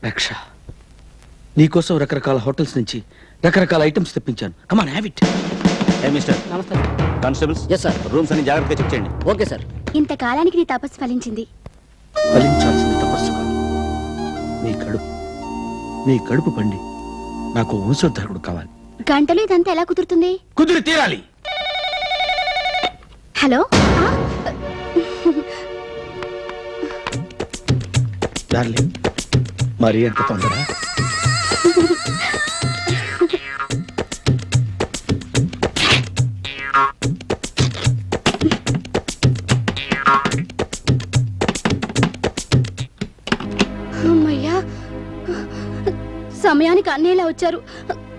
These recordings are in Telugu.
రక్ష, నీకోసం రకరకాల హోటల్స్ నుంచి రకరకాల ఐటమ్స్ తెప్పించాను. Come on have it. ఏ మిస్టర్, నమస్తే. Constables, yes sir. రూమ్స్ అన్ని జాగ్రత్తగా చెక్ చేయండి. Okay sir. ఇంతకాలానికి నీ తపస్సు ఫలించింది. ఫలించాల్సిన తపస్సు కాదు, నీ కడుపు పండి నాకు వంశోద్ధరకుడు కావాలి. గంటలో ఇదంతా ఎలా కుదురుతుంది? కుదిరి తీరాలి. హలో, డార్లింగ్, మరి ఎంత తొందర? అమ్మయ్యా, సమయానికి అన్నయ్యలా వచ్చారు.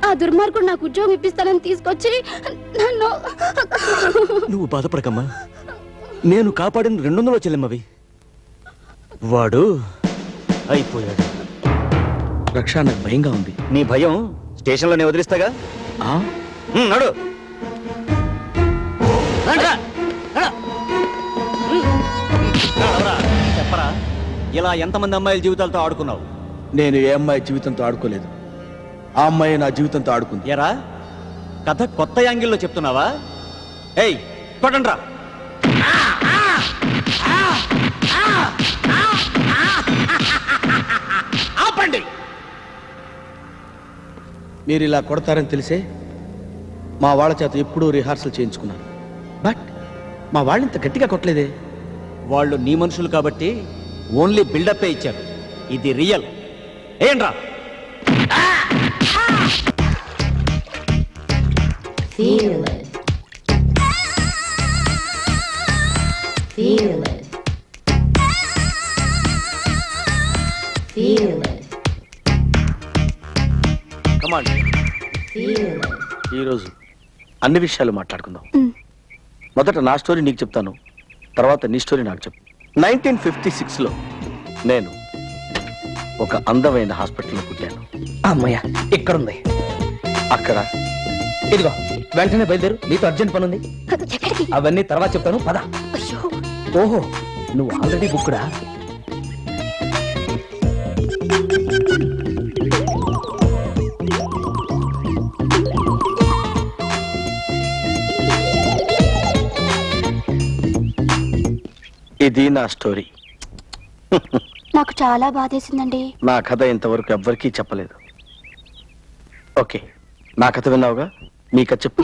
ఆ దుర్మార్గుడు నాకు ఉద్యోగం ఇప్పిస్తానని తీసుకొచ్చి నన్ను... నువ్వు బాధపడకమ్మా, నేను కాపాడిన 200 చెల్లెమ్మవి. వాడు అయిపోయాడు. రక్ష, నాకు భయంగా ఉంది. నీ భయం స్టేషన్లోనే వదిలిస్తాగా. నడు. చెప్పరా, ఇలా ఎంతమంది అమ్మాయిల జీవితాలతో ఆడుకున్నావు? నేను ఏ అమ్మాయి జీవితంతో ఆడుకోలేదు, ఆ అమ్మాయి నా జీవితంతో ఆడుకుంది. ఎరా, కథ కొత్త యాంగిల్లో చెప్తున్నావా? ఏయ్, కొట్టండ్రా. ఆపండి. మీరు ఇలా కొడతారని తెలిసే మా వాళ్ళ చేత ఎప్పుడూ రిహార్సల్ చేయించుకున్నాను. బట్ మా వాళ్ళు ఇంత గట్టిగా కొట్టలేదే. వాళ్ళు నీ మనుషులు కాబట్టి ఓన్లీ బిల్డప్ ఇచ్చారు. ఇది రియల్. ఏంట్రా? Feel it. Feel it. Feel it. Come on. Feel it. ఈరోజు అన్ని విషయాలు మాట్లాడుకుందాం. మొదట నా స్టోరీ నీకు చెప్తాను, తర్వాత నీ స్టోరీ నాకు చెప్పు. 1956లో నేను ఒక అందమైన హాస్పిటల్లో పుట్టాను. అమ్మయ్య, ఇక్కడుంది. అక్కడ ఇదిగో, వెంటనే బయలుదేరు, నీతో అర్జెంట్ పని ఉంది. అవన్నీ తర్వాత చెప్తాను, పద. ఓహో, నువ్వు ఆల్రెడీ బుక్కుడా? ఇది నా స్టోరీ. నాకు చాలా బాధేసిందండి. నా కథ ఇంతవరకు ఎవ్వరికీ చెప్పలేదు. ఓకే, నా కథ విన్నావుగా, నీ కథ చెప్పు.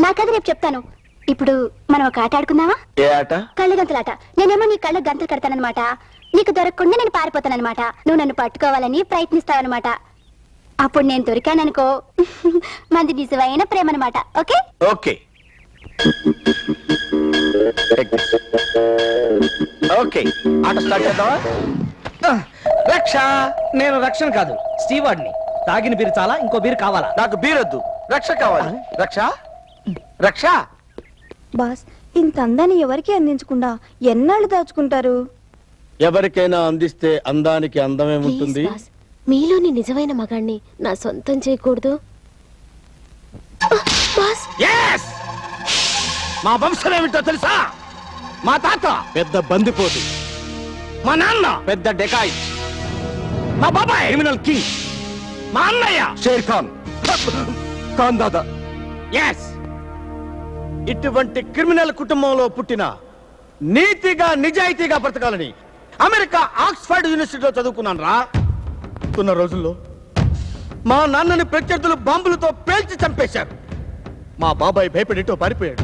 నా కథ రేపు చెప్తాను. ఇప్పుడు మనం ఒక ఆట ఆడుకుందామా? ఏ ఆట? కళ్ళ గంతలాట. నేనేమో నీ కళ్ళ గంతలు కడతానన్నమాట. నీకు దొరకకుండా నేను పారిపోతానన్నమాట. నువ్వు నన్ను పట్టుకోవాలని ప్రయత్నిస్తావన్నమాట. అప్పుడు నేను దొరికాననుకో, మంది నిజమైన ప్రేమ అన్నమాట. ఓకే ఓకే ఓకే, ఆట స్టార్ట్ చేద్దామా? రక్ష, నేను రక్షణ కాదు, స్టీవార్డ్ని. తాగిన బీరు చాలా, ఇంకో బీరు కావాలా? నాకు బీరొద్దు, రక్ష కావాలి. రక్ష, రక్ష. బాస్, ఇంత అందాన్ని ఎవరికి అందించకుండా ఎన్నాళ్ళు దాచుకుంటారు? ఎవరికైనా అందిస్తే అందానికి అందమేముంటుంది? మీలోని నిజమైన మగాణ్ణి నా సొంతం చేయకూడదు? మా వంశం ఏమిటో తెలుసా? మా తాత పెద్ద బందిపోటు, మా నాన్న పెద్ద డెకాయిట్, మా బాబాయ్ క్రిమినల్ కింగ్, మా అన్నయ్య షేర్ ఖాన్, ఖాన్ దాదా. ఇటువంటి క్రిమినల్ కుటుంబంలో పుట్టిన నీతిగా నిజాయితీగా బ్రతకాలని అమెరికా ఆక్స్ఫర్డ్ యూనివర్సిటీలో చదువుకున్నాను రా. ఉన్న రోజుల్లో మా నాన్నని ప్రత్యర్థులు బాంబులతో పేల్చి చంపేశారు. మా బాబాయ్ భయపడిటో పారిపోయాడు.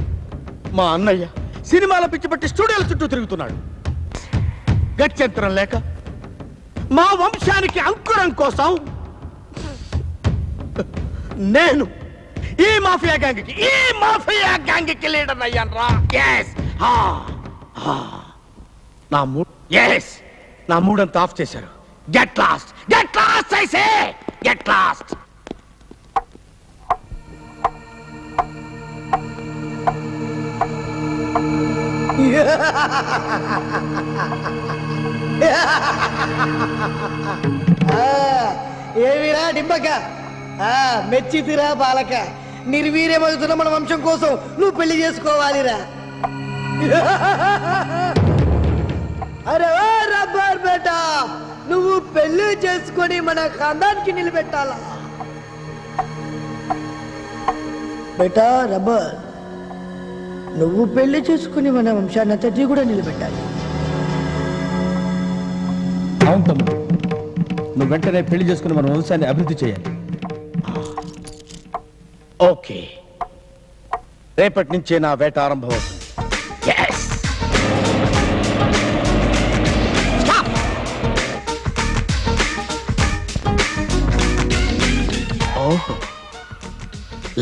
మా అన్నయ్య సినిమాల పిచ్చిపట్టి స్టూడియోల చుట్టూ తిరుగుతున్నాడు. గత్యంతరం లేక మా వంశానికి అంకురం కోసం నేను ఈ మాఫియా గ్యాంగ్కి లీడర్ అయ్యాను రా. నా మూడంతా ఆఫ్ చేశారు. Get lost I say, get lost. ఏమిరా డింబక, మెచ్చితిరా బాలక. నిర్వీర్యమవుతున్న మన వంశం కోసం నువ్వు పెళ్లి చేసుకోవాలిరా. అరే ఓ రబ్బర్ బేటా, నువ్వు పెళ్లి చేసుకొని మన ఖాందానికి నిలబెట్టాలా బేటా రబ్బర్ నువ్వు పెళ్లి చేసుకుని మన వంశాన్ని కూడా నిలబెట్టాలి. అవును తమ్ముడు, నువ్వు వెంటనే పెళ్లి చేసుకుని మన వంశాన్ని అభివృద్ధి చేయాలి. ఓకే, రేపటి నుంచే నా వేట ఆరంభం అవుతుంది.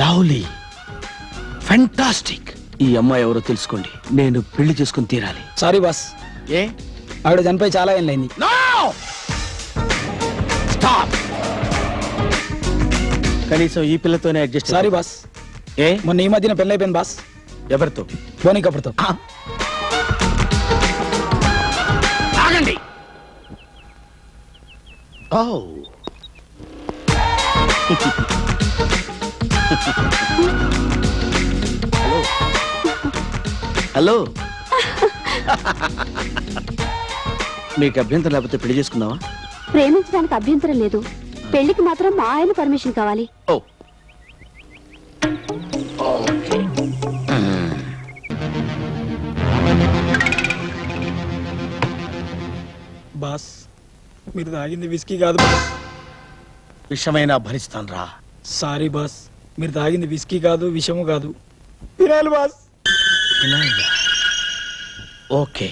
Lovely, fantastic. ఈ అమ్మాయి ఎవరో తెలుసుకోండి, నేను పెళ్లి చేసుకుని తీరాలి. సారీ బాస్, ఏ ఆవిడ చనిపోయి చాలా ఏళ్ళైంది. No! Stop! కనీసం ఈ పిల్లతోనే అడ్జస్ట్. సారీ బాస్, ఏ మొన్న ఈ మధ్యన పెళ్ళైపోయింది బాస్, ఎవరితో? బోని కప్పుడుతో. ఆగండి. ఓ హలో. మీకు అభ్యంతరం లేకపోతే పెళ్లి చేసుకుందామా? ప్రేమించడానికి అభ్యంతరం లేదు, పెళ్లికి మాత్రం మా ఆయన పర్మిషన్ కావాలి. ఓ ఓకే. బాస్, మీరు తాగింది విస్కీ కాదు బాస్. విషమైనా భరిస్తాను రా. సారీ బాస్, మీరు తాగింది విస్కీ కాదు, విషము కాదు, ఫినాయిల్ బాస్. ఓకే,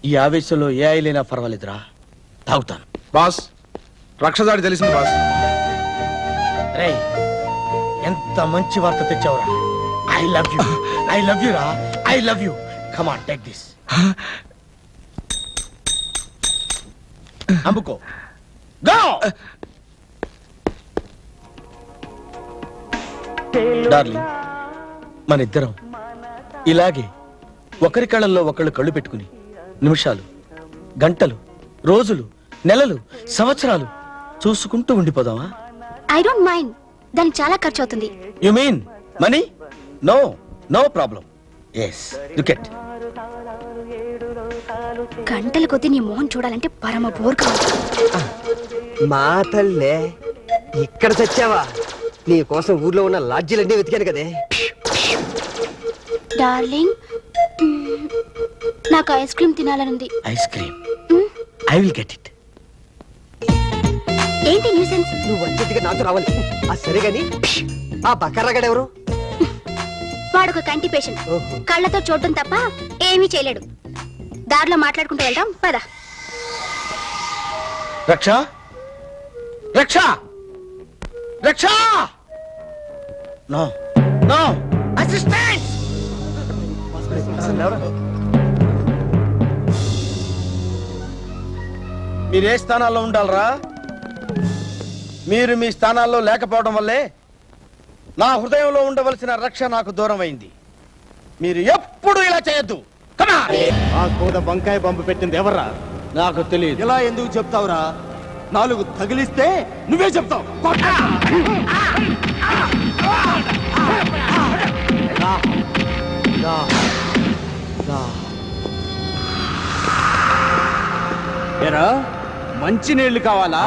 ఈ ఆవేశంలో ఏ అయినా పర్వాలేదురా, తాగుతాను. బాస్, రక్షదాడి తెలిసింది బాస్. రే, ఎంత మంచి వార్త తెచ్చావురా. I love you, I love you రా, I love you. Come on, take this. అమ్ముకో. గో. డార్లింగ్, మన ఇద్దరం ఇలాగే ఒకరి కళ్ళల్లో ఒకళ్ళు కళ్ళు పెట్టుకుని నిమిషాలు, గంటలు, రోజులు, నెలలు, సంవత్సరాలు చూసుకుంటూ ఉండిపోదామా? ఐ డోంట్ మైండ్, దానికి చాలా ఖర్చు అవుతుంది. You mean money? No, no problem. Yes, look at. గంటల కొద్దీ నీ మోహన్ చూడాలంటే పరమ బోర్ కావాలి. మా తల్లే, ఇక్కడ చచ్చావా? నీ కోసం ఊర్లో ఉన్న లాడ్జీలన్నీ వెతికాను కదే. డార్లింగ్, నాకు ఐస్ క్రీమ్ తినాలనుంది. Ice cream? I will get it. ఏంటి న్యూసెన్స్? నువ్వు వచ్చేట్టుగా నాతో రావాలి. ఆ సరే గాని ఆ బకర్రగాడెవరు? వాడొక కంటి పేషెంట్, కళ్ళతో చూడటం తప్ప ఏమీ చేయలేడు. దారిలో మాట్లాడుకుంటూ వెళ్దాం పద. రక్ష, రక్ష, రక్ష! No, no, assistant! మీరు ఏ స్థానాల్లో ఉండాలరా? మీరు మీ స్థానాల్లో లేకపోవడం వల్లే నా హృదయంలో ఉండవలసిన రక్ష నాకు దూరం అయింది. మీరు ఎప్పుడు ఇలా చేయొద్దు. ఆ కోద వంకాయ బంపు పెట్టింది ఎవర్రా? నాకు తెలియదు. ఇలా ఎందుకు చెప్తావురా? 4 తగిలిస్తే నువ్వే చెప్తావు. ఏరా, మంచినీళ్లు కావాలా?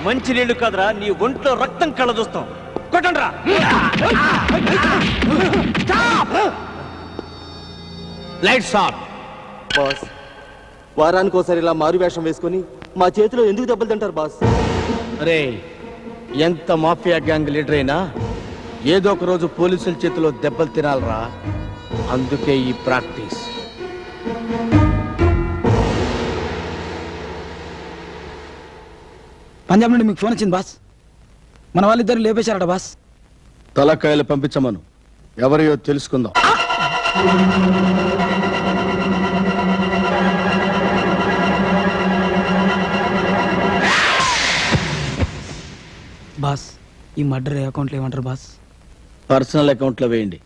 మంచినీళ్లు కాదురా, నీ ఒంట్లో రక్తం కళ్ళ చూస్తాం. కొట్టండ్రా. Lights on. బాస్, వారానికి ఒకసారి ఇలా మారు వేషం వేసుకొని మా చేతిలో ఎందుకు దెబ్బలు తింటారు బాస్? రే, ఎంత మాఫియా గ్యాంగ్ లీడర్ అయినా ఏదో ఒక రోజు పోలీసుల చేతిలో దెబ్బలు తినాలరా. అందుకే ఈ ప్రాక్టీస్. పంజాబ్ నుండి మీకు ఫోన్ వచ్చింది బాస్. మన వాళ్ళిద్దరు లేపేశారట బాస్. తలకాయలు పంపించమను, ఎవరియో తెలుసుకుందాం. బాస్, ఈ మర్డర్ అకౌంట్లో ఏమంటారు బాస్? పర్సనల్ అకౌంట్లో వేయండి.